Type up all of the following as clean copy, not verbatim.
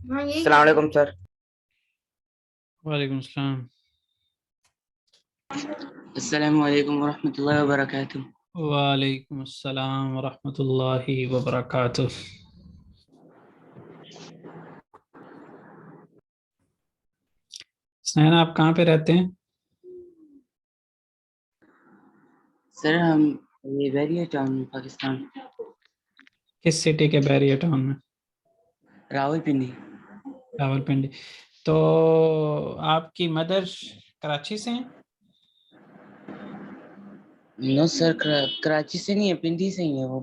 अस्सलाम वालेकुम सर। वालेकुम सलाम। अस्सलामु अलैकुम वरहमतुल्लाहि वबरकातुह। वालेकुम अस्सलाम वरहमतुल्लाहि वबरकातुह। स्नैन, आप कहाँ पे रहते हैं? सर हम ये बैरिया टाउन पाकिस्तान, किस सिटी के बैरिया टाउन में? रावलपिंडी। रावलपिंडी। तो आपकी मदर कराची से हैं? नो सर, कराची से नहीं है, पिंडी से ही है वो।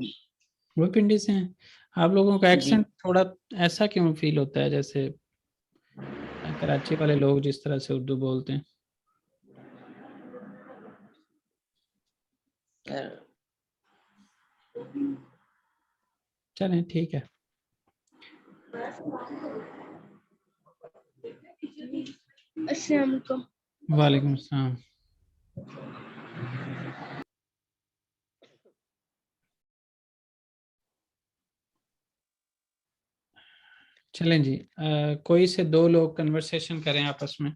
वो पिंडी से हैं। आप लोगों का जी एक्सेंट थोड़ा ऐसा क्यों फील होता है, जैसे कराची वाले लोग जिस तरह से उर्दू बोलते हैं? सर। चलें, ठीक है। अस्सलाम वालेकुम। वालेकुम अस्सलाम। चलें जी, कोई से दो लोग कन्वर्सेशन करें आपस में।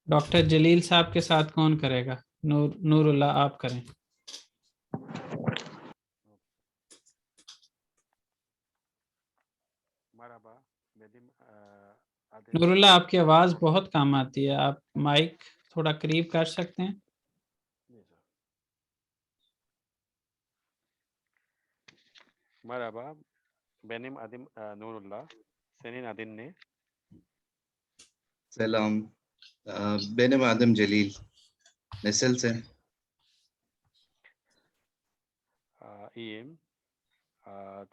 डॉक्टर जलील साहब के साथ कौन करेगा? नूरुल्लाह, आप करें। मरहबा बेदिम नूरुल्लाह, आपकी आवाज़ बहुत कम आती है, आप माइक थोड़ा करीब कर सकते हैं? जी सर। मरहबा बेनिम आदिम नूरुल्लाह सेनिन आदिन ने सलाम। benim adım Celil. Nasılsın? iyiyim.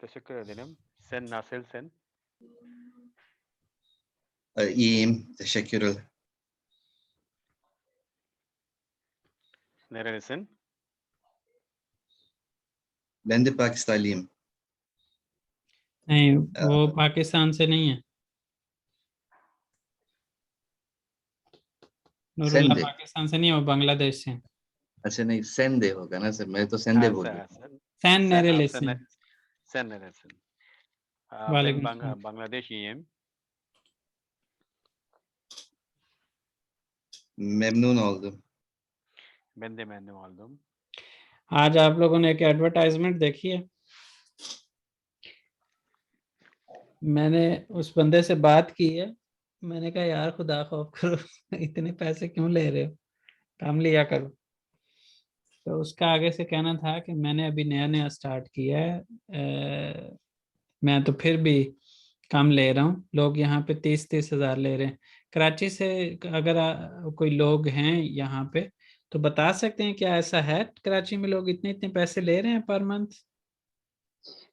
Teşekkür ederim. Sen nasılsın? İyiyim. Teşekkürler. Nerelisin? Ben de Pakistanlıyım. नहीं, अ, वो पाकिस्तान से नहीं है। नूरुल्लाह सेंदे। पाकिस्तान से नहीं है, वो बांग्लादेश से है। अच्छा नहीं, सेंदे होगा ना सर, मैं तो सेंदे बोल रहा Sen, सैन sen, नेरेले से sen, हैं। sen neresin? Ben वालेकुम सलाम। Bangladeşliyim. हूँ। मेमनून oldum. Ben de memnun oldum. आज आप लोगों ने एक एडवर्टाइजमेंट देखी है? मैंने उस बंदे से बात की है। मैंने कहा यार खुदा खौफ करो इतने पैसे क्यों ले रहे हो, काम लिया करो। तो उसका आगे से कहना था कि मैंने अभी नया नया स्टार्ट किया है, मैं तो फिर भी कम ले रहा हूँ। लोग यहाँ पे 30-30 हज़ार ले रहे हैं। कराची से अगर कोई लोग हैं यहाँ पे तो बता सकते हैं क्या ऐसा है कराची में लोग इतने इतने पैसे ले रहे हैं पर मंथ?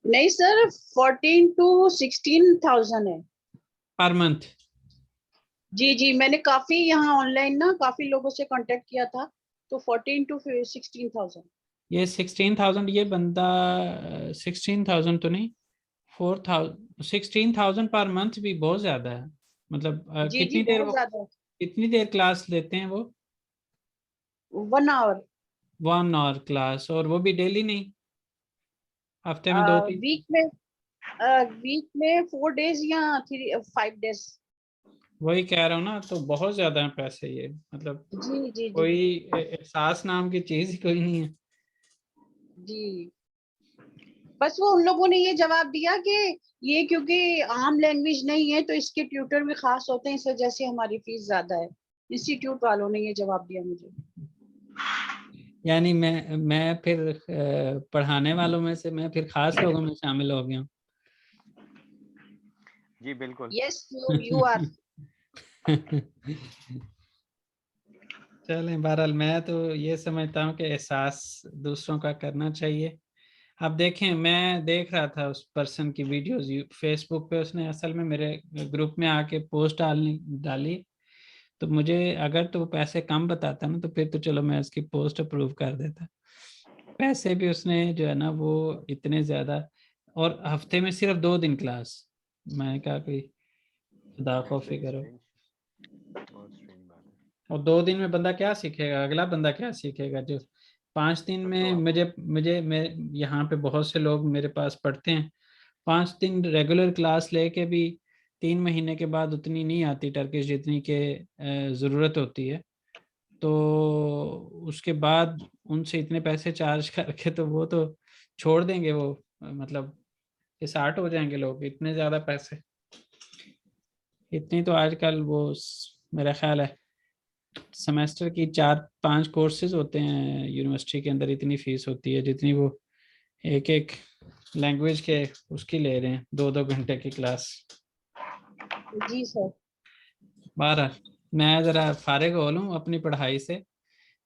नहीं सर, 14 to 16,000 है पर मंथ? जी जी। मैंने काफी यहाँ ऑनलाइन ना काफी लोगों से कांटेक्ट किया था, तो 14 to 16,000। ये 16,000, ये बंदा 16,000 तो नहीं, 4,000, 16,000 पर मंथ भी बहुत ज्यादा है। मतलब जी जी, कितनी देर बहुत वो, ज्यादा। कितनी देर क्लास लेते हैं वो? 1 hour। 1 आवर क्लास, और वो भी डेली नहीं, हफ्ते में 2-3? वीक में 4 days या 5 days। वही कह रहा हूँ ना, तो बहुत ज्यादा है पैसे ये, मतलब जी जी जी कोई एहसास नाम की चीज ही कोई नहीं है। जी। बस वो उन लोगों ने ये जवाब दिया कि ये क्योंकि आम लैंग्वेज नहीं है तो इसके ट्यूटर भी खास होते हैं, इस वजह से हमारी फीस ज्यादा है। इंस्टीट्यूट वालों ने ये जवाब दिया मुझे। यानी मैं फिर पढ़ाने वालों में से मैं फिर खास लोगों में शामिल हो गया हूँ। जी बिल्कुल। Yes, you are. चलें, बहरहाल मैं तो ये समझता हूँ कि एहसास दूसरों का करना चाहिए। आप देखें, मैं देख रहा था उस पर्सन की वीडियोस फेसबुक पे, उसने असल में मेरे ग्रुप में आके पोस्ट डाली। तो मुझे अगर तो वो पैसे कम बताता ना तो फिर तो चलो मैं उसकी पोस्ट अप्रूव कर देता। पैसे भी उसने जो है ना वो इतने ज़्यादा, और हफ्ते में सिर्फ 2 दिन क्लास। मैंने कहा कोई खुदा खौफी Very करो। strange. बहुत strange बात है। और 2 दिन में बंदा क्या सीखेगा, अगला बंदा क्या सीखेगा जो 5 दिन तब तो में? आप मुझे मुझे मैं यहाँ पे बहुत से लोग मेरे पास पढ़ते हैं, 5 दिन रेगुलर क्लास लेके भी 3 महीने के बाद उतनी नहीं आती टर्किश जितनी के ज़रूरत होती है, तो उसके बाद उनसे इतने पैसे चार्ज करके तो वो तो छोड़ देंगे, वो मतलब ये 60 हो जाएंगे लोग, इतने ज़्यादा पैसे, इतनी तो आजकल वो मेरा ख्याल है सेमेस्टर की 4-5 कोर्सेज होते हैं यूनिवर्सिटी के अंदर, इतनी फीस होती है जितनी वो एक एक लैंग्वेज के उसकी ले रहे हैं 2-2 घंटे की क्लास। जी सर। बहरहाल मैं ज़रा फारिग हो लूँ अपनी पढ़ाई से,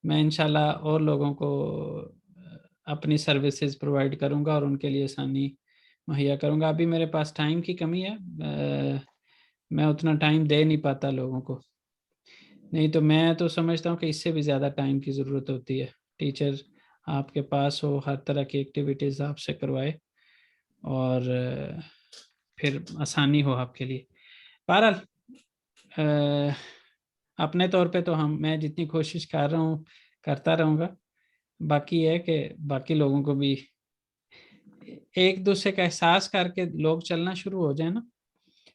मैं इंशाल्लाह और लोगों को अपनी सर्विसेज प्रोवाइड करूँगा और उनके लिए आसानी मुहैया करूँगा। अभी मेरे पास टाइम की कमी है, मैं उतना टाइम दे नहीं पाता लोगों को, नहीं तो मैं तो समझता हूँ कि इससे भी ज़्यादा टाइम की ज़रूरत होती है। टीचर आपके पास हो, हर तरह की एक्टिविटीज़ आपसे करवाए और फिर आसानी हो आपके लिए। बहरहाल अपने तौर पे तो मैं जितनी कोशिश कर रहा हूँ करता रहूँगा, बाकी है कि बाकी लोगों को भी एक दूसरे का एहसास करके लोग चलना शुरू हो जाए ना।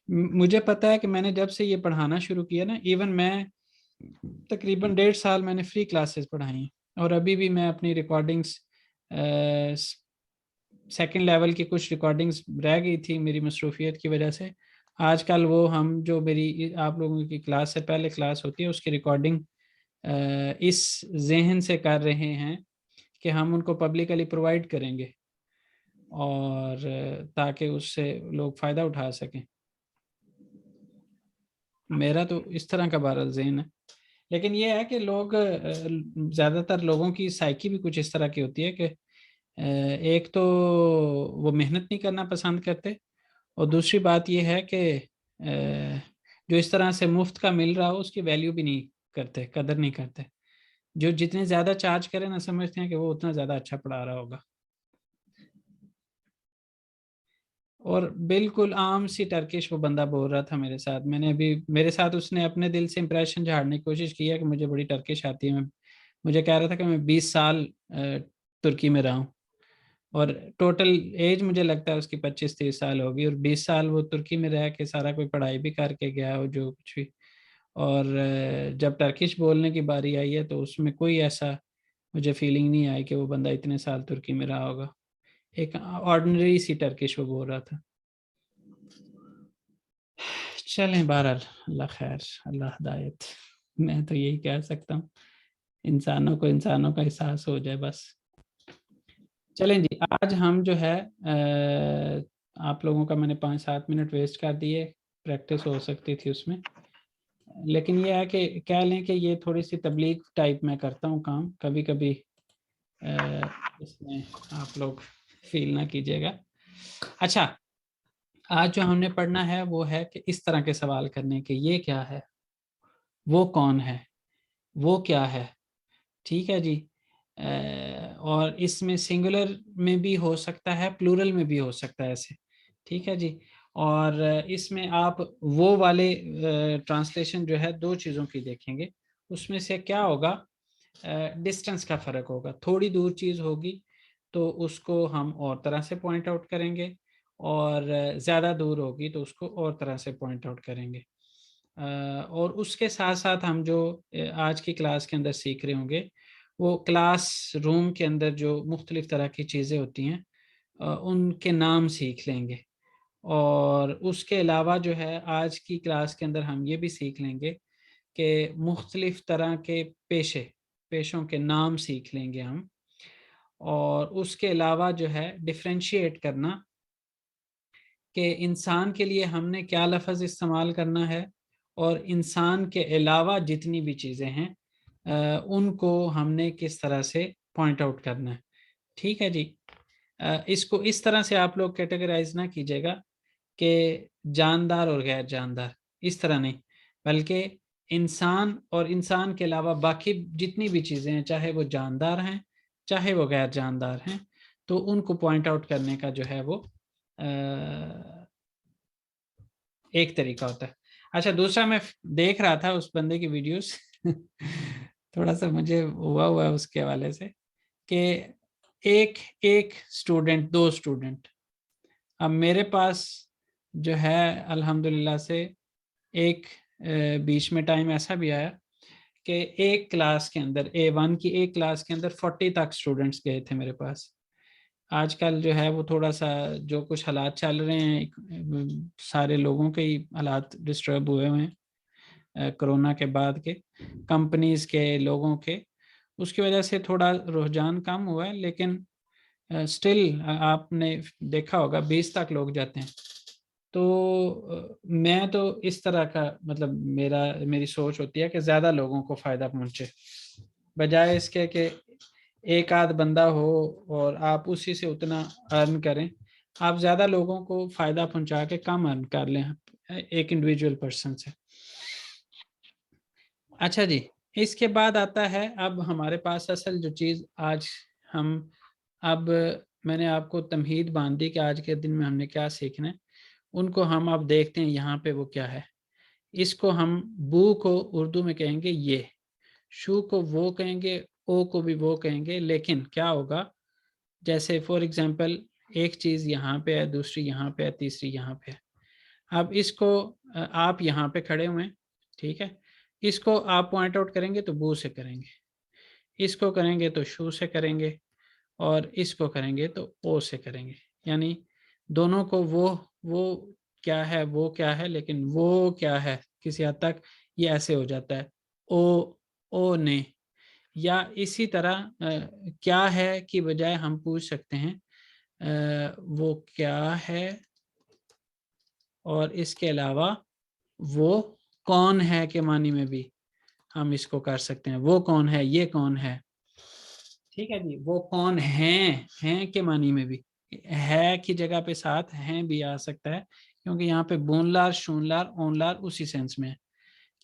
मुझे पता है कि मैंने जब से ये पढ़ाना शुरू किया ना, इवन मैं तकरीबन 1.5 साल मैंने फ्री क्लासेस पढ़ाई हैं और अभी भी मैं अपनी रिकॉर्डिंग्स सेकंड लेवल की कुछ रिकॉर्डिंग्स रह गई थी मेरी मसरूफियत की वजह से, आजकल वो हम जो मेरी आप लोगों की क्लास से पहले क्लास होती है उसकी रिकॉर्डिंग इस जहन से कर रहे हैं कि हम उनको पब्लिकली प्रोवाइड करेंगे और ताकि उससे लोग फ़ायदा उठा सकें। मेरा तो इस तरह का बहरहाल ज़हन है, लेकिन ये है कि लोग ज़्यादातर लोगों की साइकी भी कुछ इस तरह की होती है कि एक तो वो मेहनत नहीं करना पसंद करते और दूसरी बात ये है कि जो इस तरह से मुफ्त का मिल रहा हो उसकी वैल्यू भी नहीं करते, कदर नहीं करते। जो जितने ज़्यादा चार्ज करें ना, समझते हैं कि वो उतना ज़्यादा अच्छा पढ़ा रहा होगा। और बिल्कुल आम सी टर्किश वो बंदा बोल रहा था मेरे साथ, मैंने अभी मेरे साथ उसने अपने दिल से इंप्रेशन झाड़ने की कोशिश की है कि मुझे बड़ी टर्किश आती है। मुझे कह रहा था कि मैं 20 साल तुर्की में रहा हूँ और टोटल एज मुझे लगता है उसकी 25-30 साल होगी और 20 साल वो तुर्की में रह के सारा कोई पढ़ाई भी करके गया हो जो कुछ भी, और जब टर्किश बोलने की बारी आई है तो उसमें कोई ऐसा मुझे फीलिंग नहीं आई कि वो बंदा इतने साल तुर्की में रहा होगा। एक ऑर्डिनरी सी टर्किश वो बोल रहा था। चलें बहरहाल अल्लाह खैर, अल्लाह हिदायत, मैं तो यही कह सकता हूँ, इंसानों को इंसानों का एहसास हो जाए बस। चलें जी, आज हम जो है आप लोगों का मैंने 5-7 मिनट वेस्ट कर दिए, प्रैक्टिस हो सकती थी उसमें, लेकिन ये है कि कह लें कि ये थोड़ी सी तबलीग टाइप में करता हूँ काम, कभी कभी इसमें आप लोग फील ना कीजिएगा। अच्छा, आज जो हमने पढ़ना है वो है कि इस तरह के सवाल करने के, ये क्या है, वो कौन है, वो क्या है, ठीक है जी। और इसमें सिंगुलर में भी हो सकता है, प्लूरल में भी हो सकता है ऐसे, ठीक है जी। और इसमें आप वो वाले ट्रांसलेशन जो है 2 चीज़ों की देखेंगे, उसमें से क्या होगा, डिस्टेंस का फ़र्क होगा, थोड़ी दूर चीज़ होगी तो उसको हम और तरह से पॉइंट आउट करेंगे और ज़्यादा दूर होगी तो उसको और तरह से पॉइंट आउट करेंगे। और उसके साथ साथ हम जो आज की क्लास के अंदर सीख रहे होंगे वो क्लास रूम के अंदर जो मुख्तलिफ़ तरह की चीज़ें होती हैं उनके नाम सीख लेंगे। और उसके अलावा जो है आज की क्लास के अंदर हम ये भी सीख लेंगे कि मुख्तलिफ़ तरह के पेशों के नाम सीख लेंगे हम। और उसके अलावा जो है डिफरेंशिएट करना कि इंसान के लिए हमने क्या लफ्ज़ इस्तेमाल करना है और इंसान के अलावा जितनी भी चीज़ें हैं उनको हमने किस तरह से पॉइंट आउट करना है, ठीक है जी। इसको इस तरह से आप लोग कैटेगराइज ना कीजिएगा कि जानदार और गैर जानदार, इस तरह नहीं, बल्कि इंसान और इंसान के अलावा बाकी जितनी भी चीज़ें हैं, चाहे वो जानदार हैं चाहे वो गैर जानदार हैं, तो उनको पॉइंट आउट करने का जो है वो एक तरीका होता है। अच्छा, दूसरा मैं देख रहा था उस बंदे की वीडियोस थोड़ा सा मुझे हुआ है उसके हवाले से कि एक स्टूडेंट, 2 स्टूडेंट अब मेरे पास जो है अल्हम्दुलिल्लाह से एक बीच में टाइम ऐसा भी आया कि एक क्लास के अंदर A1 की एक क्लास के अंदर 40 तक स्टूडेंट्स गए थे मेरे पास। आजकल जो है वो थोड़ा सा जो कुछ हालात चल रहे हैं, सारे लोगों के ही हालात डिस्टर्ब हुए हुए हैं कोरोना के बाद के, कंपनीज के, लोगों के, उसकी वजह से थोड़ा रुझान कम हुआ है, लेकिन स्टिल आपने देखा होगा 20 तक लोग जाते हैं। तो मैं तो इस तरह का मतलब मेरी सोच होती है कि ज़्यादा लोगों को फ़ायदा पहुँचे, बजाय इसके कि एक आध बंदा हो और आप उसी से उतना अर्न करें। आप ज़्यादा लोगों को फ़ायदा पहुँचा के कम अर्न कर लें एक इंडिविजुअल पर्सन से। अच्छा जी, इसके बाद आता है अब हमारे पास असल जो चीज़ आज हम अब मैंने आपको तमहीद बांध दी कि आज के दिन में हमने क्या सीखना है, उनको हम अब देखते हैं यहाँ पे वो क्या है। इसको हम बू को उर्दू में कहेंगे ये, शू को वो कहेंगे, ओ को भी वो कहेंगे, लेकिन क्या होगा जैसे फॉर एग्जांपल एक चीज़ यहाँ पे है, दूसरी यहाँ पे है, तीसरी यहाँ पे है। अब इसको आप यहाँ पे खड़े हुए हैं, ठीक है, इसको आप पॉइंट आउट करेंगे तो बू से करेंगे, इसको करेंगे तो शू से करेंगे, और इसको करेंगे तो ओ से करेंगे। यानी दोनों को वो क्या है, वो क्या है, लेकिन वो क्या है किसी हद तक ये ऐसे हो जाता है ओ ने, या इसी तरह क्या है की बजाय हम पूछ सकते हैं वो क्या है, और इसके अलावा वो कौन है के मानी में भी हम इसको कर सकते हैं, वो कौन है, ये कौन है, ठीक है जी। वो कौन हैं के मानी में भी है की जगह पे साथ हैं भी आ सकता है, क्योंकि यहाँ पे बोनलार, शूनलार, ओनलार उसी सेंस में है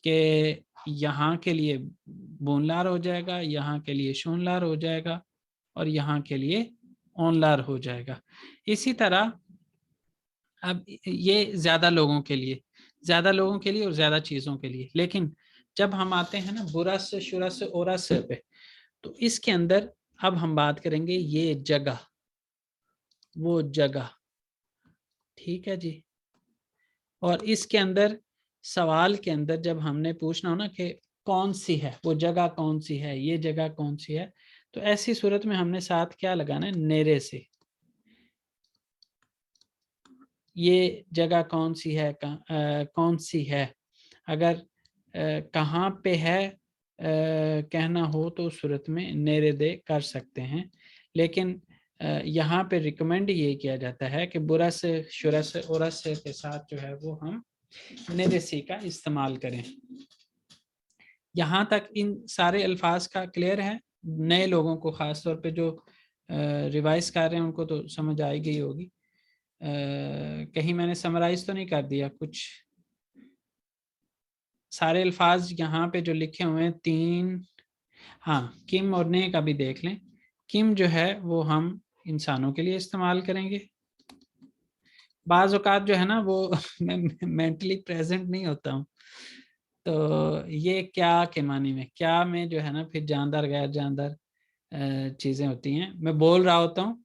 कि यहाँ के लिए बोनलार हो जाएगा, यहाँ के लिए शूनलार हो जाएगा, और यहाँ के लिए ओनलार हो जाएगा। इसी तरह अब ये ज्यादा लोगों के लिए और ज्यादा चीजों के लिए। लेकिन जब हम आते हैं ना बुरस, शुरस, ओरस पे, तो इसके अंदर अब हम बात करेंगे ये जगह, वो जगह, ठीक है जी। और इसके अंदर सवाल के अंदर जब हमने पूछना हो ना कि कौन सी है वो जगह, कौन सी है ये जगह, कौन सी है, तो ऐसी सूरत में हमने साथ क्या लगाना है, नेरे से। ये जगह कौन सी है, कौन सी है, अगर कहाँ पे है कहना हो तो उस सूरत में नेरे दे कर सकते हैं। लेकिन यहाँ पे रिकमेंड ये किया जाता है कि बुरस, शुरस, उरस के साथ जो है वो हम नेरे सी का इस्तेमाल करें। यहाँ तक इन सारे अल्फाज का क्लियर है? नए लोगों को ख़ास तौर पे जो रिवाइज कर रहे हैं उनको तो समझ आई गई होगी। कहीं मैंने समराइज तो नहीं कर दिया कुछ? सारे अल्फाज यहाँ पे जो लिखे हुए हैं 3, हाँ, किम और ने का भी देख लें। किम जो है वो हम इंसानों के लिए इस्तेमाल करेंगे। बाज़ औक़ात जो है ना वो मैं मेंटली प्रेजेंट नहीं होता हूँ, तो ये क्या के मानी में, क्या में जो है ना फिर जानदार गैर जानदार चीज़ें होती हैं। मैं बोल रहा होता हूँ,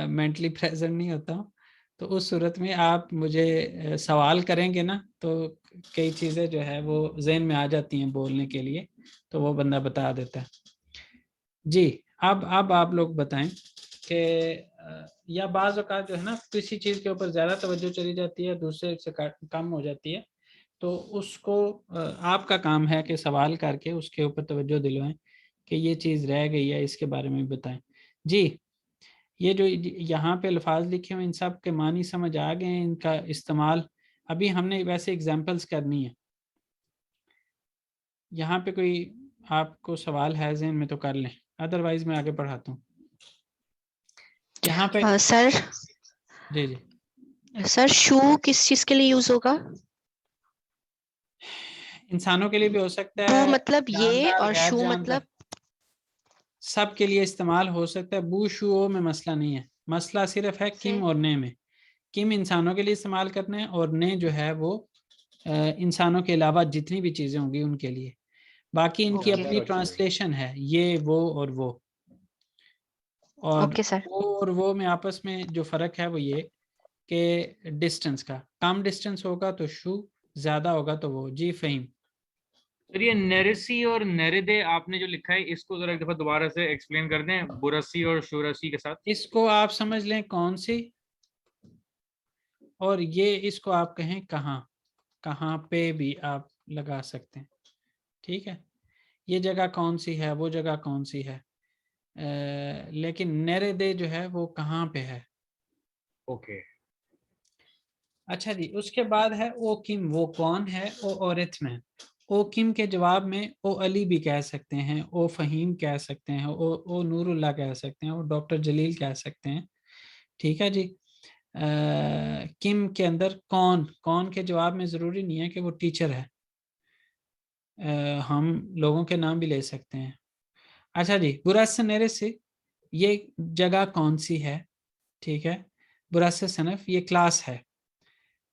मेंटली प्रेजेंट नहीं होता हूँ, तो उस सूरत में आप मुझे सवाल करेंगे ना तो कई चीज़ें जो है वो जहन में आ जाती हैं बोलने के लिए, तो वो बंदा बता देता है जी। अब आप लोग बताएं कि या बाज़ औक़ात जो है ना किसी चीज़ के ऊपर ज़्यादा तवज्जो चली जाती है, दूसरे से कम हो जाती है, तो उसको आपका काम है कि सवाल करके उसके ऊपर तवज्जो दिलवाएं कि ये चीज़ रह गई है, इसके बारे में बताएं जी। ये जो यहाँ पे अल्फाज लिखे हुए इन सब के मानी समझ आ गए हैं, इनका इस्तेमाल अभी हमने वैसे एग्जांपल्स करनी है। यहाँ पे कोई आपको सवाल है ज़हन में तो कर लें, अदरवाइज मैं आगे पढ़ाता हूँ। यहाँ पे सर जी सर शू किस चीज के लिए यूज होगा? इंसानों के लिए भी हो सकता बू है, मतलब ये जानदार, और गैर शू जानदार, मतलब सब के लिए इस्तेमाल हो सकता है। बू शू में मसला नहीं है, मसला सिर्फ है किम और ने में। किम इंसानों के लिए इस्तेमाल करना है, और ने जो है वो इंसानों के अलावा जितनी भी चीज़ें होंगी उनके लिए। बाकी इनकी अपनी ट्रांसलेशन है, ये वो और वो, और ओके सर। वो और वो में आपस में जो फ़र्क है वो ये के डिस्टेंस का, कम डिस्टेंस होगा तो शू, ज्यादा होगा तो वो। जी फ़हीम। सर ये नेरेसी और नेरेदे आपने जो लिखा है इसको जरा एक दफा दोबारा से एक्सप्लेन कर दें, बुरसी और शुरसी के साथ। इसको आप समझ लें कौन सी, और ये इसको आप कहें कहाँ, कहाँ पे भी आप लगा सकते हैं, ठीक है। ये जगह कौन सी है, वो जगह कौन सी है, लेकिन नेरेदे जो है वो कहाँ पे है। ओके। अच्छा जी, उसके बाद है ओ किम, वो कौन है, ओ औरत में। ओ किम के जवाब में ओ अली भी कह सकते हैं, ओ फ़हीम कह सकते हैं, ओ नूरुल्लाह कह सकते हैं, ओ डॉक्टर जलील कह सकते हैं, ठीक है जी। किम के अंदर कौन, कौन के जवाब में ज़रूरी नहीं है कि वो टीचर है, हम लोगों के नाम भी ले सकते हैं। अच्छा जी, बुरस नेरे से ये जगह कौन सी है, ठीक है। बुरस सनफ ये क्लास है।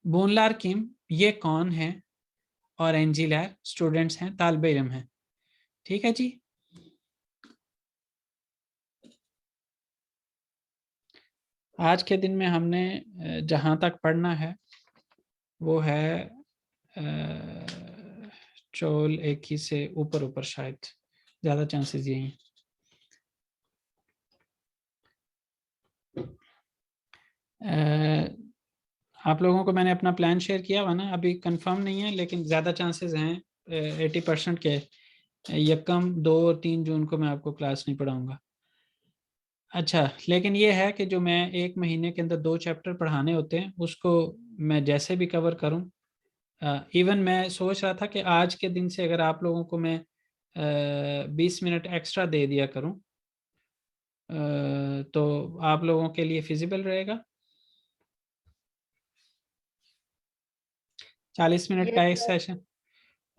बोनलार किम ये कौन है, और एंजिलर स्टूडेंट्स हैं, तालिब इल्म हैं, ठीक है जी। आज के दिन में हमने जहाँ तक पढ़ना है वो है चोल एक ही से ऊपर ऊपर, शायद ज़्यादा चांसेस यही हैं। आप लोगों को मैंने अपना प्लान शेयर किया हुआ ना, अभी कंफर्म नहीं है लेकिन ज़्यादा चांसेस हैं 80% के, यकम 2 और 3 जून को मैं आपको क्लास नहीं पढ़ाऊँगा। अच्छा, लेकिन ये है कि जो मैं 1 महीने के अंदर 2 चैप्टर पढ़ाने होते हैं उसको मैं जैसे भी कवर करूं। इवन मैं सोच रहा था कि आज के दिन से अगर आप लोगों को मैं 20 मिनट एक्स्ट्रा दे दिया करूं तो आप लोगों के लिए फिजिबल रहेगा। 40 मिनट का एक सेशन,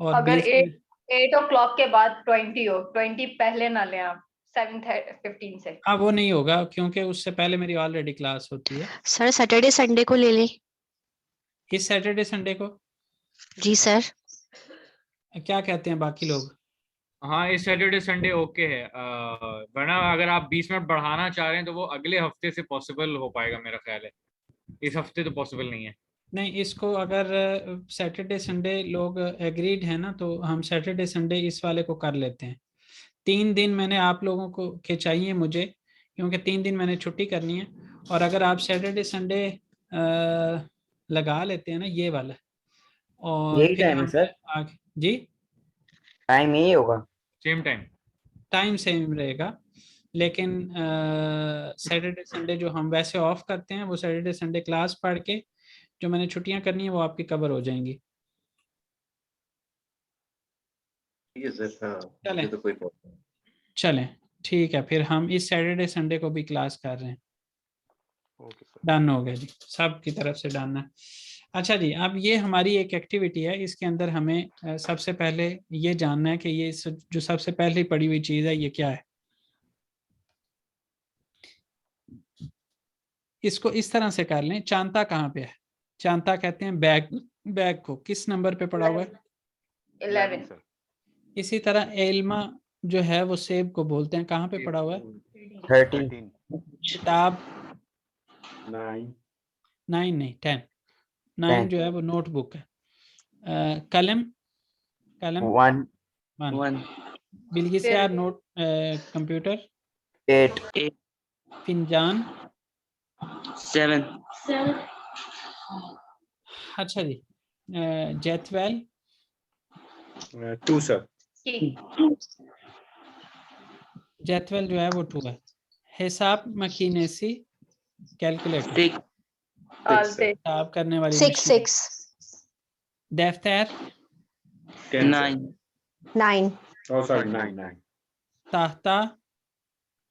और अगर 20 मिनट 8 o'clock के बाद 20 हो, 20 पहले ना लें आप, 7:15 से। हाँ वो नहीं होगा क्योंकि उससे पहले मेरी ऑलरेडी क्लास होती है। सर सैटरडे संडे को ले लें। इस सैटरडे संडे को जी सर। क्या कहते हैं बाकी लोग? हाँ इस सैटरडे संडे ओके है, वरना अगर आप 20 मिनट बढ़ाना चाह रहे हैं तो वो अगले हफ्ते से पॉसिबल हो पाएगा मेरा ख्याल है, इस हफ्ते तो पॉसिबल नहीं है। नहीं, इसको अगर सैटरडे संडे लोग एग्रीड है ना तो हम सैटरडे संडे इस वाले को कर लेते हैं। 3 दिन मैंने आप लोगों को के चाहिए मुझे, क्योंकि 3 दिन मैंने छुट्टी करनी है। और अगर आप सैटरडे संडे लगा लेते हैं ना ये वाला, और यही फिर टाइम है हम सर, आगे जी टाइम यही होगा, सेम टाइम, टाइम सेम रहेगा, लेकिन सैटरडे संडे जो हम वैसे ऑफ करते हैं वो सैटरडे संडे क्लास पढ़ के जो मैंने छुट्टियां करनी है वो आपकी कवर हो जाएंगी। ठीक है सर, हाँ चलें मुझे तो कोई प्रॉब्लम नहीं। चलें ठीक है, फिर हम इस सैटरडे संडे को भी क्लास कर रहे हैं। Okay sir. डन हो गया जी, सब की तरफ से डन है। अच्छा जी, अब ये हमारी एक एक्टिविटी है, इसके अंदर हमें सबसे पहले ये जानना है कि ये जो सबसे पहले पड़ी हुई चीज़ है ये क्या है। इसको इस तरह से कर लें, चांता कहाँ पे है? चांता कहते हैं बैग, बैग को किस नंबर पे पड़ा हुआ है? 11। सर। इसी तरह एल्मा जो है वो सेब को बोलते हैं, कहाँ पे पड़ा हुआ है? 13, 13। किताब 9, 9 नहीं 10, 9 जो है वो नोटबुक है। कलम, कलम 1, 1, बिल्किस यार नोट, कंप्यूटर 8, फिंजान 7, अच्छा जी, जैतवेल 2 सर, जैतवेल जो है वो 2 है। हिसाब मकीनेसी कैलकुलेटर, 6, हिसाब करने वाली 6 मशीन। 6 दफ्तर 9, 9 oh sorry 9, ताख्ता,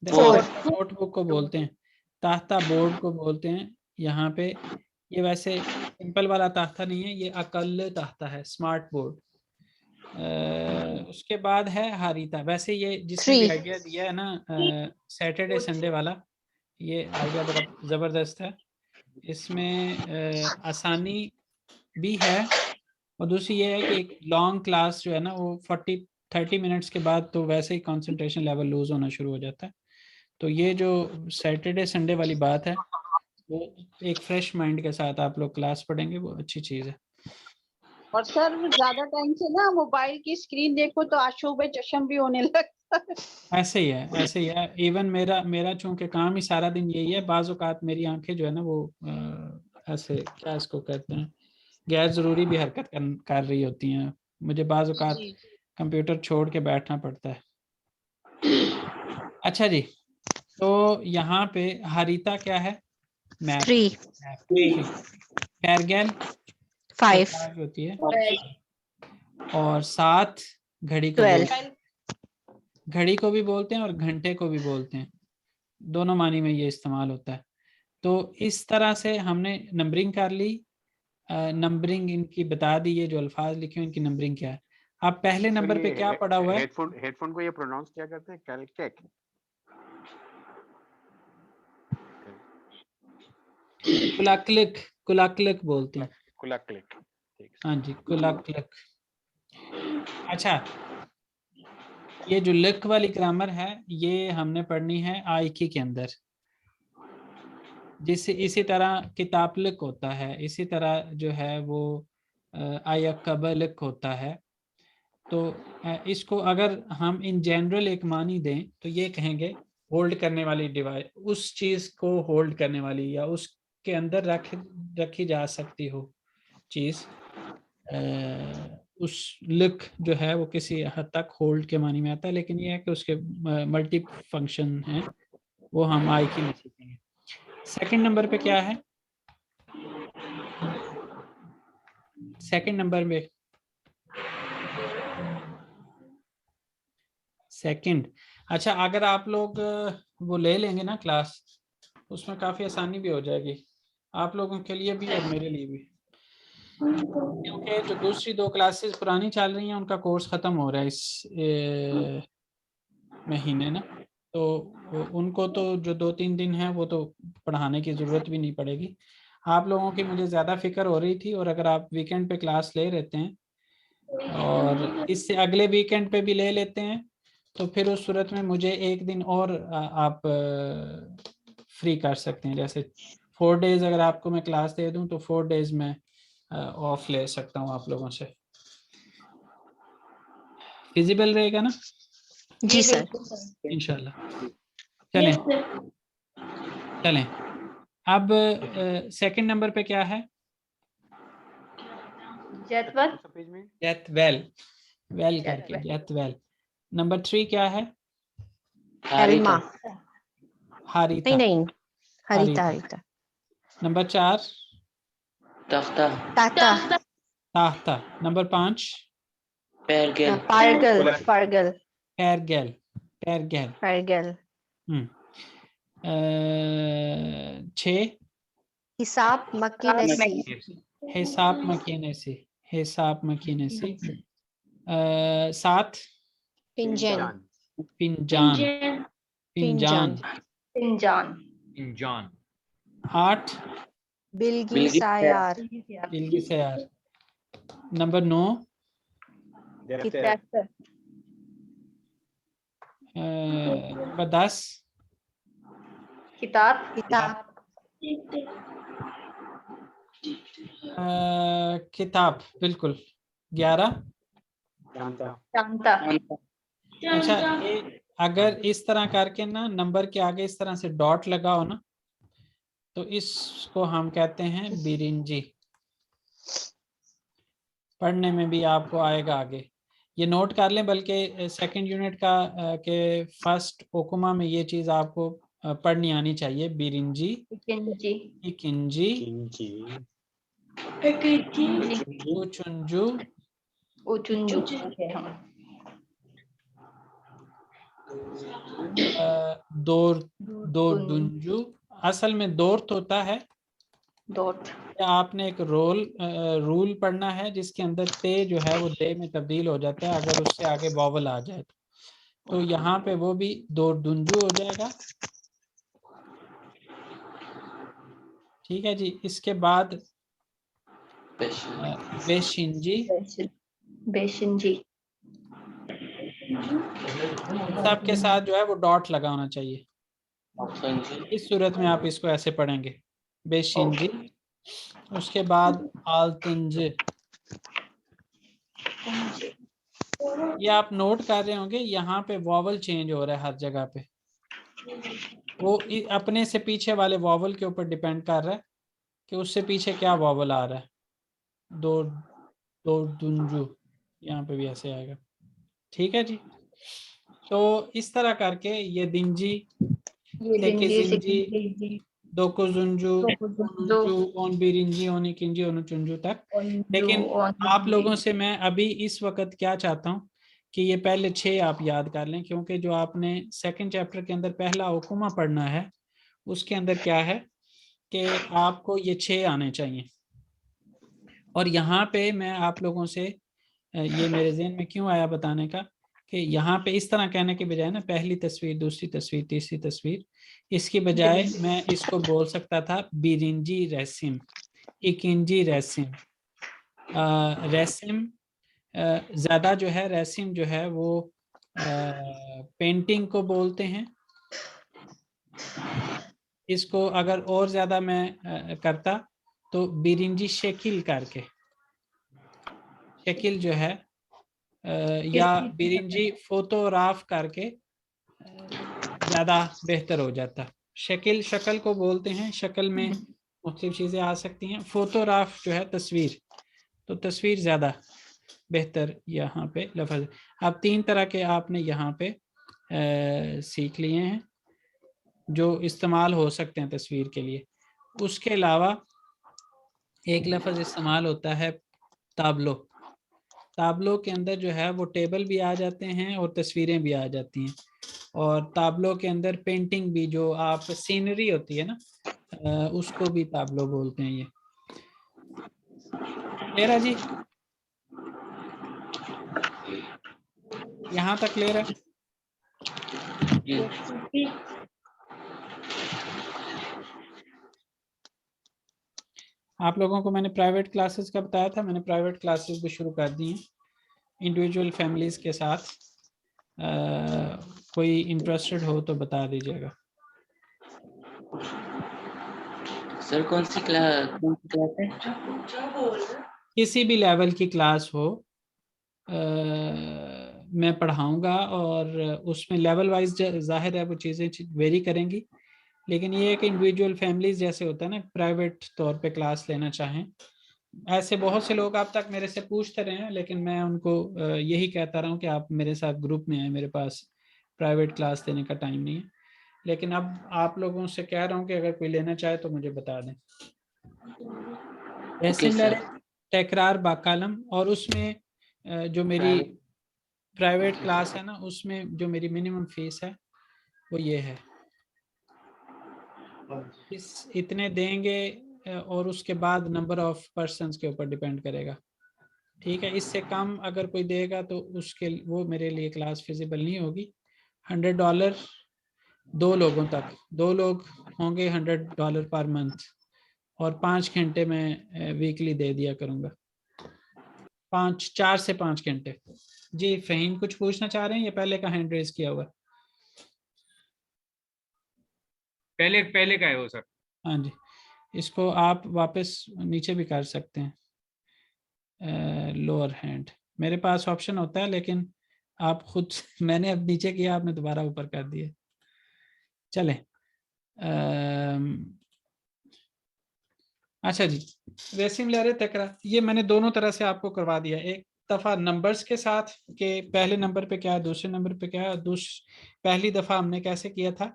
Four. नोटबुक को बोलते हैं, ताख्ता बोर्ड को बोलते हैं। यहाँ पे ये वैसे सिंपल वाला ताख्ता नहीं है, ये अकल ताख्ता है, स्मार्ट बोर्ड। उसके बाद है हारीता, वैसे ये जिसने भी 3 आइडिया दिया है ना सैटरडे संडे वाला, ये आइडिया बड़ा ज़बरदस्त है। इसमें आसानी भी है, और दूसरी ये है कि एक लॉन्ग क्लास जो है ना वो 40-30 मिनट्स के बाद तो वैसे ही कंसंट्रेशन लेवल लूज होना शुरू हो जाता है। तो ये जो सैटरडे संडे वाली बात है वो एक फ्रेश माइंड के साथ आप लोग क्लास पढ़ेंगे, वो अच्छी चीज है। और सर ज्यादा टाइम से ना मोबाइल की स्क्रीन देखो तो आंखों पे चश्म भी होने लगता है। ऐसे ही है, ऐसे ही है। इवन मेरा चूंकि काम ही सारा दिन यही है, बाज़ औक़ात मेरी आंखें जो है ना वो ऐसे क्या इसको कहते हैं, गैर जरूरी भी हरकत कर रही होती हैं। मुझे बाज़ औक़ात कंप्यूटर छोड़ के बैठना पड़ता है। अच्छा जी, तो यहाँ पे हरिता क्या है? मैथ। 3 कैरगेल 5 होती है, और 7 घड़ी को 12 घड़ी को भी बोलते हैं और घंटे को भी बोलते हैं, दोनों मानी में ये इस्तेमाल होता है। तो इस तरह से हमने नंबरिंग कर ली। नंबरिंग इनकी बता दी, ये जो अल्फाज लिखे हैं इनकी नंबरिंग क्या है। अब पहले नंबर पे क्या पड़ा हुआ है? हेडफोन को ये प्रोनाउंस क्या करते हैं? कैलकेक। कुलाक्लिक बोलते हैं। कुलाक्लिक। हाँ जी, कुलाक्लिक। अच्छा, ये जो लिख वाली ग्रामर है ये हमने पढ़नी है आईकी के अंदर। जिससे इसी तरह किताबलिक होता है, इसी तरह जो है वो आयकबलिक होता है। तो इसको अगर हम इन जनरल एक मानी दें तो ये कहेंगे होल्ड करने वाली डिवाइस, उस चीज को होल्ड करने वाली या उसके अंदर रखी जा सकती हो चीज। उस लिख जो है वो किसी हद तक होल्ड के मानी में आता है, लेकिन ये है कि उसके मल्टी फंक्शन हैं, वो हम आई की में सीखेंगे। सेकंड नंबर पे क्या है? सेकंड नंबर में सेकंड। अच्छा, अगर आप लोग वो ले लेंगे ना क्लास, उसमें काफ़ी आसानी भी हो जाएगी आप लोगों के लिए भी और मेरे लिए भी, क्योंकि जो दूसरी 2 क्लासेस पुरानी चल रही हैं उनका कोर्स ख़त्म हो रहा है इस महीने ना, तो उनको तो जो 2-3 दिन है वो तो पढ़ाने की ज़रूरत भी नहीं पड़ेगी। आप लोगों की मुझे ज़्यादा फिक्र हो रही थी, और अगर आप वीकेंड पे क्लास ले लेते हैं और इससे अगले वीकेंड पे भी ले लेते हैं तो फिर उस सूरत में मुझे एक दिन और आप फ्री कर सकते हैं। जैसे 4 डेज अगर आपको मैं क्लास दे दूं तो 4 डेज में ऑफ ले सकता हूं आप लोगों से। फिजिबल रहेगा ना? जी सर। इंशाल्लाह। चलें अब सेकंड नंबर पे क्या है? जेतवेल, वेल करके जेतवेल। नंबर 3 क्या है? एल्मा। हारिता। नहीं हरिता। नंबर 4 तख्ता, ताहता। नंबर 5 पैरगेल, पैरगेल। 6 हिसाब मकीनसी। हिसाब मकीनसी। 7 पिंजान। 8 बिल्गी सायार। नंबर 9 नंबर 10 किताब। बिल्कुल। 11 अच्छा, अगर इस तरह करके ना नंबर के आगे इस तरह से डॉट लगा हो ना तो इसको हम कहते हैं बिरिंजी। पढ़ने में भी आपको आएगा आगे, ये नोट कर लें। बल्कि सेकंड यूनिट का के फर्स्ट ओकुमा में ये चीज़ आपको पढ़नी आनी चाहिए। बिरिंजी, इकिंजी, उचुंजू, दोरदुंजू। असल में दोर्त होता है। आपने एक रूल पढ़ना है जिसके अंदर ते जो है वो दे में तब्दील हो जाता है अगर उससे आगे वॉवल आ जाए तो यहाँ पे वो भी दोरदुंजू हो जाएगा। ठीक है जी। इसके बाद बेशिंजी। सबके साथ जो है वो डॉट लगा होना चाहिए। इस सूरत में आप इसको ऐसे पढ़ेंगे। बेशिंजी, उसके बाद आलतंज। ये आप नोट कर रहे होंगे, यहाँ पे वॉवल चेंज हो रहा है हर जगह पे, वो अपने से पीछे वाले वॉवल के ऊपर डिपेंड कर रहा है कि उससे पीछे क्या वॉवल आ रहा है। दो दो दुंजू, यहाँ पे भी ऐसे आएगा। ठीक है जी, तो इस तरह करके ये दिंजी, सेकिजिंजी, दोकुजुंजू, ओनुंजू, ओनबिरिंजी, ओनिकिंजी, ओनुचुंजू तक। लेकिन आप लोगों से मैं अभी इस वक्त क्या चाहता हूँ कि ये पहले 6 आप याद कर लें, क्योंकि जो आपने सेकंड चैप्टर के अंदर पहला हुकुमा पढ़ना है उसके अंदर क्या है कि आपको ये 6 आने चाहिए। और यहाँ पे मैं आप लोगों से, ये मेरे ज़हन में क्यों आया बताने का, कि यहाँ पे इस तरह कहने के बजाय ना पहली तस्वीर, दूसरी तस्वीर, तीसरी तस्वीर, इसकी बजाय मैं इसको बोल सकता था बिरिंजी रेसिम, इकिंजी रेसिम। रेसिम ज़्यादा जो है, रेसिम जो है वो पेंटिंग को बोलते हैं। इसको अगर और ज़्यादा मैं करता तो बिरिंजी शकील करके, शकील जो है या बिरिंजी फोटोग्राफ करके ज़्यादा बेहतर हो जाता। शकील शक्ल को बोलते हैं, शक्ल में मुख्तलिफ चीज़ें आ सकती हैं। फोटोग्राफ जो है तस्वीर, तो तस्वीर ज़्यादा बेहतर यहाँ पे लफ्ज़। अब 3 तरह के आपने यहाँ पे सीख लिए हैं जो इस्तेमाल हो सकते हैं तस्वीर के लिए। उसके अलावा एक लफ्ज़ इस्तेमाल होता है ताबलो। ताबलो के अंदर जो है वो टेबल भी आ जाते हैं और तस्वीरें भी आ जाती हैं। और ताबलो के अंदर पेंटिंग भी, जो आप सीनरी होती है ना, उसको भी ताबलो बोलते हैं। ये क्लियर है जी? यहाँ तक क्लियर है? आप लोगों को मैंने प्राइवेट क्लासेस का बताया था, मैंने प्राइवेट क्लासेस भी शुरू कर दी हैं इंडिविजुअल फैमिलीज के साथ। कोई इंटरेस्टेड हो तो बता दीजिएगा। सर कौन सी क्लास है? किसी भी लेवल की क्लास हो, मैं पढ़ाऊंगा, और उसमें लेवल वाइज जाहिर है वो चीज़ें वेरी करेंगी, लेकिन ये एक इंडिविजुअल फैमिलीज जैसे होता है ना, प्राइवेट तौर पे क्लास लेना चाहें, ऐसे बहुत से लोग अब तक मेरे से पूछते रहे हैं, लेकिन मैं उनको यही कहता रहा हूँ कि आप मेरे साथ ग्रुप में आए, मेरे पास प्राइवेट क्लास देने का टाइम नहीं है। लेकिन अब आप लोगों से कह रहा हूँ कि अगर कोई लेना चाहे तो मुझे बता दें। तकरार बाकालम, और उसमें जो मेरी प्राइवेट क्लास है ना, उसमें जो मेरी मिनिमम फीस है वो ये है, इतने देंगे, और उसके बाद नंबर ऑफ पर्सन्स के ऊपर डिपेंड करेगा। ठीक है, इससे कम अगर कोई देगा तो उसके वो मेरे लिए क्लास फिजिबल नहीं होगी। $100 2 लोगों तक, 2 लोग होंगे, $100 पर मंथ, और 5 घंटे में वीकली दे दिया करूँगा, 4 से 5 घंटे। जी फहीम कुछ पूछना चाह रहे हैं? ये पहले का हैंड रेज किया हुआ? पहले का है वो सर। हाँ जी, इसको आप वापस नीचे भी कर सकते हैं, लोअर हैंड। मेरे पास ऑप्शन होता है, लेकिन आप खुद मैंने अब नीचे किया, आपने दोबारा ऊपर कर दिया। चलें, अच्छा जी, रेसिम लहरे तकरा, ये मैंने दोनों तरह से आपको करवा दिया। एक दफ़ा नंबर्स के साथ कि पहले नंबर पे क्या है, दूसरे नंबर पे क्या है। पहली दफ़ा हमने कैसे किया था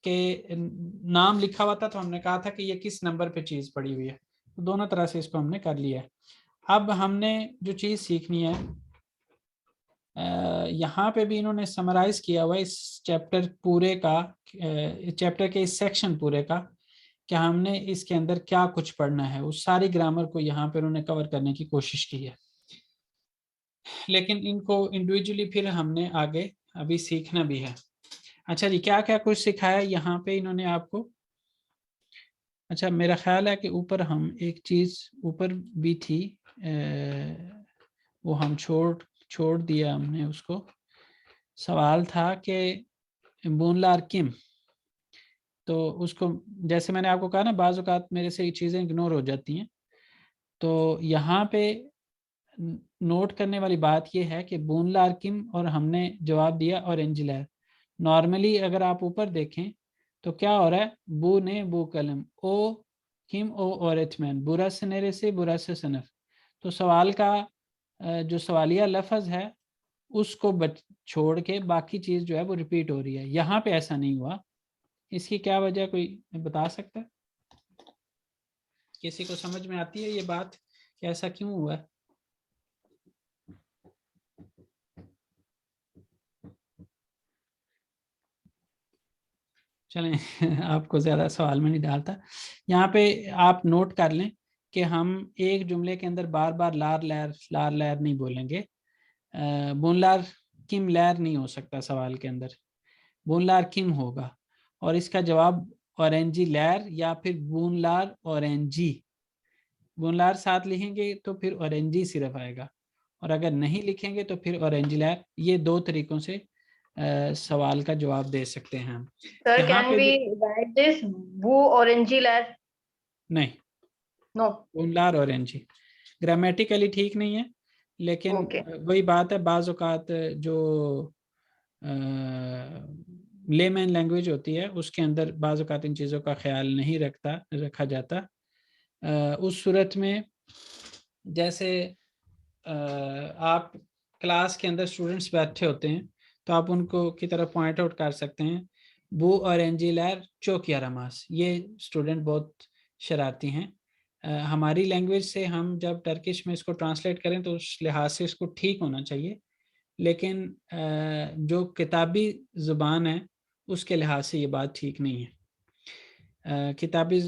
कि नाम लिखा हुआ था, तो हमने कहा था कि ये किस नंबर पे चीज़ पड़ी हुई है। तो दोनों तरह से इसको हमने कर लिया है। अब हमने जो चीज़ सीखनी है, यहाँ पे भी इन्होंने समराइज किया हुआ इस चैप्टर पूरे का, चैप्टर के इस सेक्शन पूरे का, कि हमने इसके अंदर क्या कुछ पढ़ना है। उस सारी ग्रामर को यहाँ पे उन्होंने कवर करने की कोशिश की है, लेकिन इनको इंडिविजुअली फिर हमने आगे अभी सीखना भी है। अच्छा जी, क्या क्या कुछ सिखाया यहाँ पे इन्होंने आपको? अच्छा, मेरा ख्याल है कि ऊपर हम एक चीज़ ऊपर भी थी, वो हम छोड़ दिया हमने उसको। सवाल था कि बुनलार किम, तो उसको, जैसे मैंने आपको कहा ना, बाज़ औक़ात मेरे से ये चीज़ें इग्नोर हो जाती हैं। तो यहाँ पे नोट करने वाली बात ये है कि बूनलार किम, और हमने जवाब दिया ऑरेंजिलर। नॉर्मली अगर आप ऊपर देखें तो क्या हो रहा है, बू ने बू कलम, ओ किम ओ औरतमैन, बुरा सनेरे से बुरा से सनफ। तो सवाल का जो सवालिया लफ्ज़ है उसको छोड़ के बाकी चीज़ जो है वो रिपीट हो रही है। यहाँ पे ऐसा नहीं हुआ, इसकी क्या वजह कोई बता सकता है? किसी को समझ में आती है ये बात कि ऐसा क्यों हुआ? चलें आपको ज़्यादा सवाल में नहीं डालता। यहाँ पे आप नोट कर लें कि हम एक जुमले के अंदर बार बार लार लैर नहीं बोलेंगे। बुनलार किम लैर नहीं हो सकता सवाल के अंदर, बुनलार किम होगा, और इसका जवाब ऑरेंजी लैर या फिर बुनलार ऑरेंजी। बुनलार साथ लिखेंगे तो फिर ऑरेंजी सिर्फ आएगा, और अगर नहीं लिखेंगे तो फिर ऑरेंजी लैर। ये दो तरीकों से सवाल का जवाब दे सकते हैं हम। Sir, यहाँ can पे we write this bu orange lad? नहीं, No. बुनलार ऑरेंजी ग्रामेटिकली ठीक नहीं है, लेकिन Okay. वही बात है, बाज़ औक़ात जो लेमैन लैंग्वेज होती है उसके अंदर बाज़ औक़ात इन चीज़ों का ख्याल नहीं रखा जाता। उस सूरत में जैसे आप क्लास के अंदर स्टूडेंट्स बैठे होते हैं तो आप उनको की तरफ पॉइंट आउट कर सकते हैं, बू और एंजिलर चौकिया रमास, ये स्टूडेंट बहुत शरारती हैं। हमारी लैंग्वेज से हम जब टर्किश में इसको ट्रांसलेट करें तो उस लिहाज से इसको ठीक होना चाहिए, लेकिन जो किताबी ज़ुबान है उसके लिहाज से ये बात ठीक नहीं है। किताबी,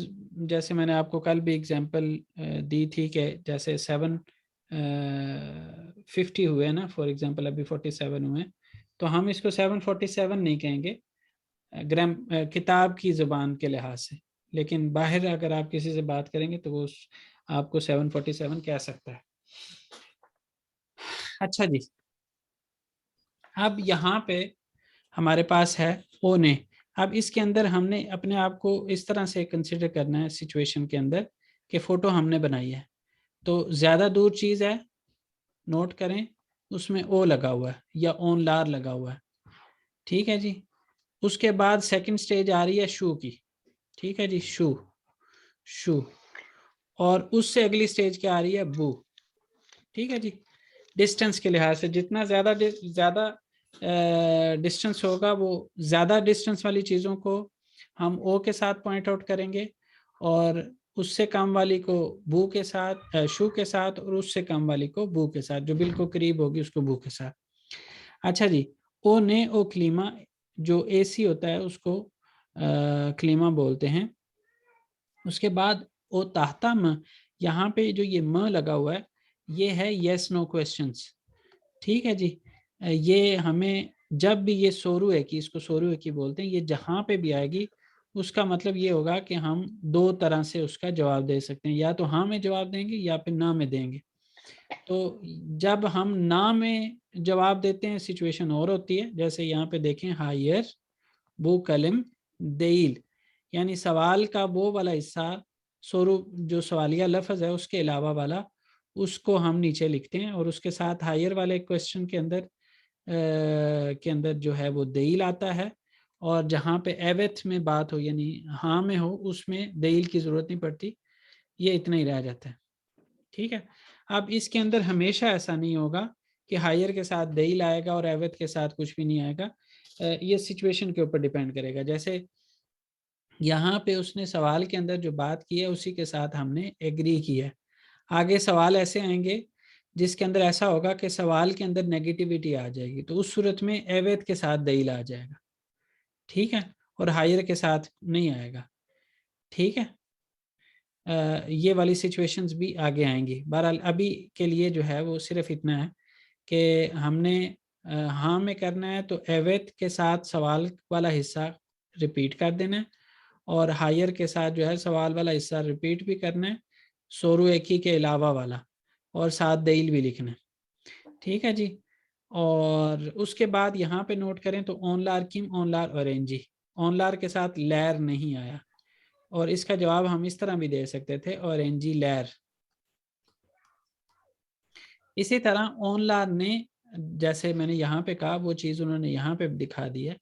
जैसे मैंने आपको कल भी एग्जांपल दी थी कि जैसे 750 हुए ना, फॉर एग्जांपल अभी 47 हुए, तो हम इसको 747 नहीं कहेंगे किताब की ज़ुबान के लिहाज से, लेकिन बाहर अगर आप किसी से बात करेंगे तो वो आपको 747 कह सकता है। अच्छा जी, अब यहाँ पे हमारे पास है ओने। अब इसके अंदर हमने अपने आप को इस तरह से कंसिडर करना है सिचुएशन के अंदर कि फ़ोटो हमने बनाई है, तो ज़्यादा दूर चीज़ है, नोट करें उसमें ओ लगा हुआ है या ओन लार लगा हुआ है, ठीक है जी। उसके बाद सेकंड स्टेज आ रही है शू की, ठीक है जी, शू, और उससे अगली स्टेज क्या आ रही है, बू, ठीक है जी। डिस्टेंस के लिहाज से जितना ज़्यादा डिस्टेंस होगा वो ज़्यादा डिस्टेंस वाली चीज़ों को हम ओ के साथ पॉइंट आउट करेंगे, और उससे कम वाली को बू के साथ, शू के साथ, और उससे कम वाली को बू के साथ, जो बिल्कुल करीब होगी उसको बू के साथ। अच्छा जी, ओ ने ओ क्लीमा, जो एसी होता है उसको क्लीमा बोलते हैं। उसके बाद ओ ताहता म, यहाँ पे जो ये म लगा हुआ है ये है येस नो क्वेश्चंस, ठीक है जी। ये हमें जब भी ये सोरू है कि, इसको सोरू है कि बोलते हैं, ये जहाँ पे भी आएगी उसका मतलब ये होगा कि हम दो तरह से उसका जवाब दे सकते हैं, या तो हाँ में जवाब देंगे या फिर ना में देंगे। तो जब हम ना में जवाब देते हैं सिचुएशन और होती है, जैसे यहाँ पे देखें, हायर बू कलम देल, यानी सवाल का वो वाला हिस्सा, सोरू जो सवालिया लफ्ज़ है उसके अलावा वाला, उसको हम नीचे लिखते हैं, और उसके साथ हायर वाले क्वेश्चन के अंदर जो है वो देल आता है, और जहाँ पे एवेथ में बात हो यानी हाँ में हो उसमें देल की ज़रूरत नहीं पड़ती, ये इतना ही रह जाता है, ठीक है। अब इसके अंदर हमेशा ऐसा नहीं होगा कि हायर के साथ देल आएगा और एवेथ के साथ कुछ भी नहीं आएगा, ये सिचुएशन के ऊपर डिपेंड करेगा। जैसे यहाँ पे उसने सवाल के अंदर जो बात की है उसी के साथ हमने एग्री की है। आगे सवाल ऐसे आएंगे जिसके अंदर ऐसा होगा कि सवाल के अंदर नेगेटिविटी आ जाएगी, तो उस सूरत में एवेद के साथ दलील आ जाएगा, ठीक है, और हायर के साथ नहीं आएगा, ठीक है। ये वाली सिचुएशंस भी आगे आएंगी। बहरहाल अभी के लिए जो है वो सिर्फ इतना है कि हमने हाँ में करना है तो एवेद के साथ सवाल वाला हिस्सा रिपीट कर देना है, और हायर के साथ जो है सवाल वाला हिस्सा रिपीट भी करना है, सोरू एकी के अलावा वाला, और साथ दलील भी लिखना है, ठीक है जी। और उसके बाद यहाँ पे नोट करें तो ओनलार किम ओनलार ऑरेंजी, ऑनलार के साथ लैर नहीं आया, और इसका जवाब हम इस तरह भी दे सकते थे, ऑरेंजी लैर। इसी तरह ऑनलार ने, जैसे मैंने यहाँ पे कहा, वो चीज़ उन्होंने यहाँ पे दिखा दी है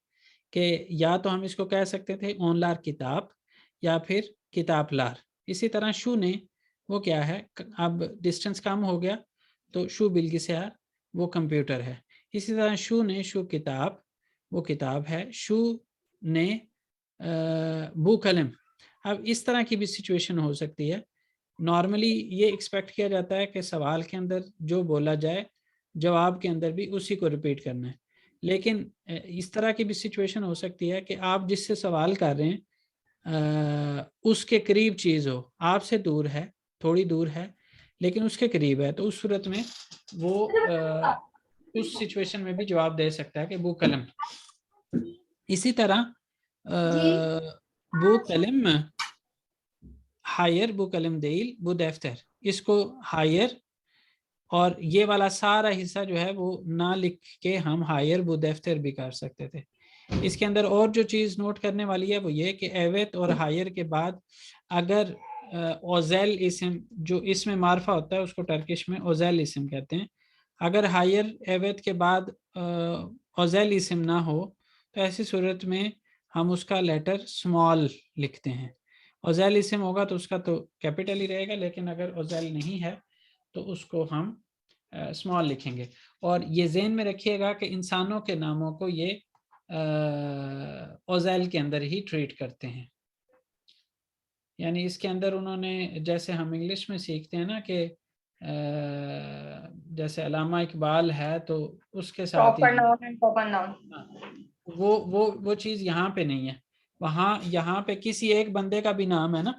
कि या तो हम इसको कह सकते थे ऑनलार किताब या फिर किताब लार। इसी तरह शू ने, वो क्या है, अब डिस्टेंस कम हो गया तो शू बिल्गिसयार वो कंप्यूटर है। इसी तरह शू ने, शू किताब, वो किताब है। शू ने बू कलम। अब इस तरह की भी सिचुएशन हो सकती है। नॉर्मली ये एक्सपेक्ट किया जाता है कि सवाल के अंदर जो बोला जाए जवाब के अंदर भी उसी को रिपीट करना है, लेकिन इस तरह की भी सिचुएशन हो सकती है कि आप जिससे सवाल कर रहे हैं उसके करीब चीज़ हो, आपसे दूर है, थोड़ी दूर है, लेकिन उसके करीब है, तो उस सूरत में वो उस सिचुएशन में भी जवाब दे सकता है कि बू कलम। इसी तरह बू कलम हायर, बू कलम देल, बू दफ्तर, इसको हायर और ये वाला सारा हिस्सा जो है वो ना लिख के हम हायर बू दफ्तर भी कर सकते थे। इसके अंदर और जो चीज़ नोट करने वाली है वो ये कि एवेत और हायर के बाद अगर ओजेल इस्म, जो इसमें मार्फा होता है उसको टर्किश में ओजेल इस्म कहते हैं, अगर हायर एवेत के बाद ओजेल इस्म ना हो तो ऐसी सूरत में हम उसका लेटर स्मॉल लिखते हैं। ओजेल इस्म होगा तो उसका तो कैपिटल ही रहेगा, लेकिन अगर ओजेल नहीं है तो उसको हम स्मॉल लिखेंगे। और ये ज़हन में रखिएगा कि इंसानों के नामों को ये ओजेल के अंदर ही ट्रीट करते हैं। यानी इसके अंदर उन्होंने, जैसे हम इंग्लिश में सीखते हैं ना कि जैसे अलामा इकबाल है तो उसके साथ proper noun and proper noun, वो चीज़ यहाँ पे नहीं है। वहाँ यहाँ पे किसी एक बंदे का भी नाम है ना,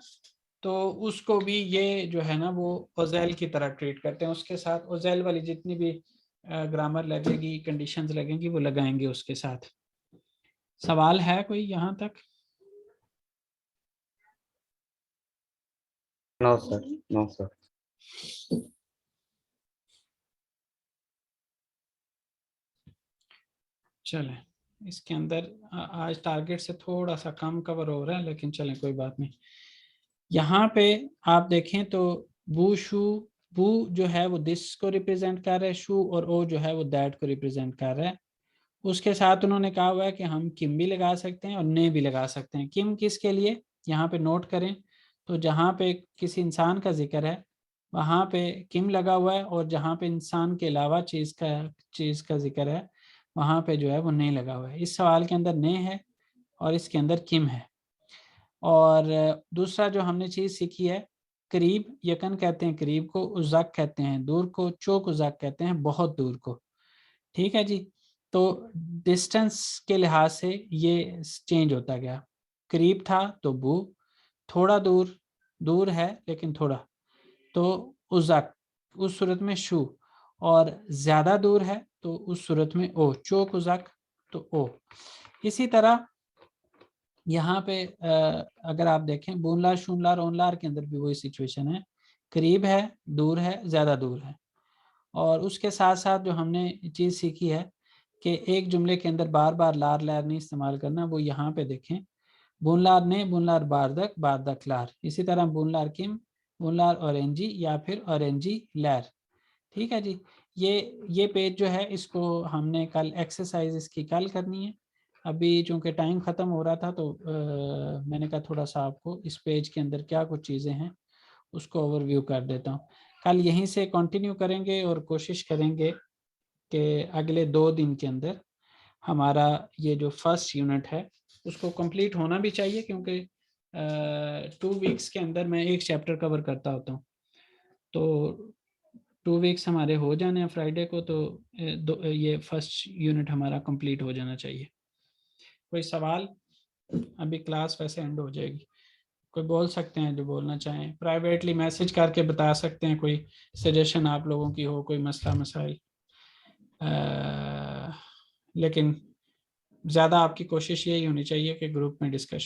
तो उसको भी ये जो है ना वो ओजेल की तरह ट्रीट करते हैं, उसके साथ ओजेल वाली जितनी भी ग्रामर लगेगी, कंडीशंस लगेंगी, वो लगाएंगे उसके साथ। सवाल है कोई यहाँ तक? No sir, no sir. चलें, इसके अंदर आज टारगेट से थोड़ा सा कम कवर हो रहा है, लेकिन चलें कोई बात नहीं। यहाँ पे आप देखें तो बू शू, बू जो है वो दिस को रिप्रेजेंट कर रहा है, शू और ओ जो है वो दैट को रिप्रेजेंट कर रहा है। उसके साथ उन्होंने कहा हुआ है कि हम किम भी लगा सकते हैं और ने भी लगा सकते हैं। किम किसके लिए, यहाँ पे नोट करें तो जहाँ पे किसी इंसान का जिक्र है वहाँ पे किम लगा हुआ है, और जहाँ पे इंसान के अलावा चीज़ का जिक्र है वहाँ पे जो है वो ने लगा हुआ है। इस सवाल के अंदर ने है और इसके अंदर किम है। और दूसरा जो हमने चीज़ सीखी है, करीब यकन कहते हैं करीब को, उज़ाक कहते हैं दूर को, चोक उज़ाक कहते हैं बहुत दूर को। ठीक है जी। तो डिस्टेंस के लिहाज से ये चेंज होता गया। करीब था तो बू, थोड़ा दूर, दूर है लेकिन थोड़ा, तो उज़ाक, उस सूरत में शू, और ज़्यादा दूर है तो उस सूरत में ओ, चोक उज़ाक तो ओ। इसी तरह यहाँ पे अगर आप देखें बूनलार, शूनलार, ओनलार के अंदर भी वही सिचुएशन है, करीब है, दूर है, ज़्यादा दूर है। और उसके साथ साथ जो हमने चीज़ सीखी है कि एक जुमले के अंदर बार बार लार लैर नहीं इस्तेमाल करना, वो यहाँ पे देखें, बूनलार ने, बूनलार बारदक, बारदक लार। इसी तरह बूनलार किम, बूनलार ऑरेंजी या फिर ऑरेंजी लैर। ठीक है जी। ये पेज जो है इसको हमने कल एक्सरसाइज इसकी कल करनी है। अभी चूँकि टाइम ख़त्म हो रहा था तो मैंने कहा थोड़ा सा आपको इस पेज के अंदर क्या कुछ चीज़ें हैं उसको ओवरव्यू कर देता हूँ। कल यहीं से कंटिन्यू करेंगे और कोशिश करेंगे कि अगले 2 दिन के अंदर हमारा ये जो फर्स्ट यूनिट है उसको कंप्लीट होना भी चाहिए, क्योंकि 2 वीक्स के अंदर मैं एक चैप्टर कवर करता होता हूँ। तो 2 वीक्स हमारे हो जाने हैं फ्राइडे को, तो ये फर्स्ट यूनिट हमारा कंप्लीट हो जाना चाहिए। कोई सवाल? अभी क्लास वैसे एंड हो जाएगी, कोई बोल सकते हैं जो बोलना चाहें, प्राइवेटली मैसेज करके बता सकते हैं, कोई सजेशन आप लोगों की हो, कोई मसला मसाइल। लेकिन ज़्यादा आपकी कोशिश यही होनी चाहिए कि ग्रुप में डिस्कशन